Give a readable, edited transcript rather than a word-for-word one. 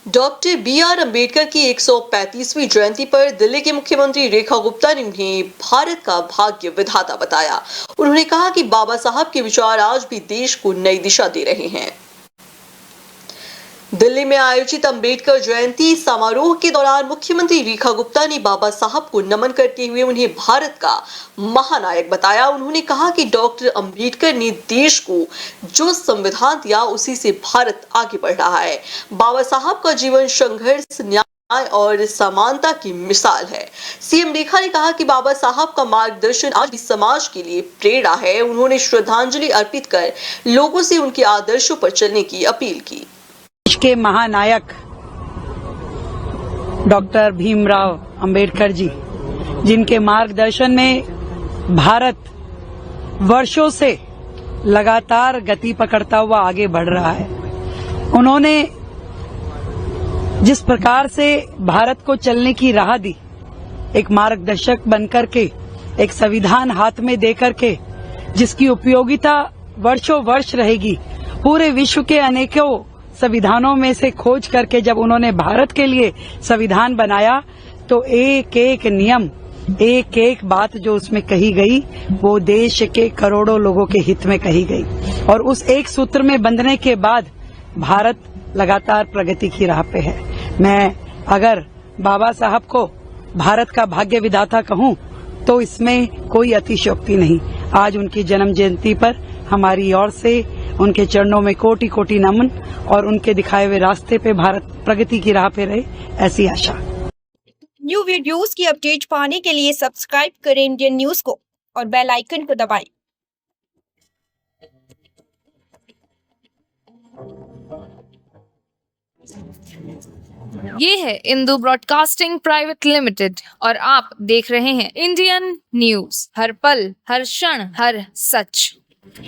Doctor B R. Ambedkar की 135वीं जयंती पर दिल्ली की मुख्यमंत्री रेखा गुप्ता ने उन्हें भारत का भाग्य विधाता बताया। उन्होंने कहा कि बाबा साहब के विचार आज भी देश को नई दिशा दे रहे हैं। दिल्ली में आयोजित अंबेडकर जयंती समारोह के दौरान मुख्यमंत्री रेखा गुप्ता ने बाबा साहब को नमन करते हुए उन्हें भारत का महानायक बताया। उन्होंने कहा कि डॉक्टर अंबेडकर ने देश को जो संविधान दिया उसी से भारत आगे बढ़ रहा है। बाबा साहब का जीवन संघर्ष, न्याय और समानता की मिसाल है। सीएम रेखा ने कहा कि बाबा साहब का मार्गदर्शन आज भी समाज के लिए प्रेरणा है। उन्होंने श्रद्धांजलि अर्पित कर लोगों से उनके आदर्शों पर चलने की अपील की। देश के महानायक डॉक्टर भीमराव अंबेडकर जी, जिनके मार्गदर्शन में भारत वर्षों से लगातार गति पकड़ता हुआ आगे बढ़ रहा है। उन्होंने जिस प्रकार से भारत को चलने की राह दी, एक मार्गदर्शक बनकर के, एक संविधान हाथ में देकर के, जिसकी उपयोगिता वर्षों वर्ष रहेगी, पूरे विश्व के अनेकों संविधानों में से खोज करके जब उन्होंने भारत के लिए संविधान बनाया तो एक एक नियम, एक एक बात जो उसमें कही गई वो देश के करोड़ों लोगों के हित में कही गई। और उस एक सूत्र में बंधने के बाद भारत लगातार प्रगति की राह पे है। मैं अगर बाबा साहब को भारत का भाग्य विधाता कहूं तो इसमें कोई अतिशयोक्ति नहीं। आज उनकी जन्म जयंती पर हमारी ओर से उनके चरणों में कोटि कोटि नमन और उनके दिखाए हुए रास्ते पे भारत प्रगति की राह पे रहे, ऐसी आशा। न्यू वीडियोस की अपडेट पाने के लिए सब्सक्राइब करें इंडियन न्यूज को और बेल आइकन को दबाएं। ये है इंदू ब्रॉडकास्टिंग प्राइवेट लिमिटेड और आप देख रहे हैं इंडियन न्यूज, हर पल, हर क्षण, हर सच।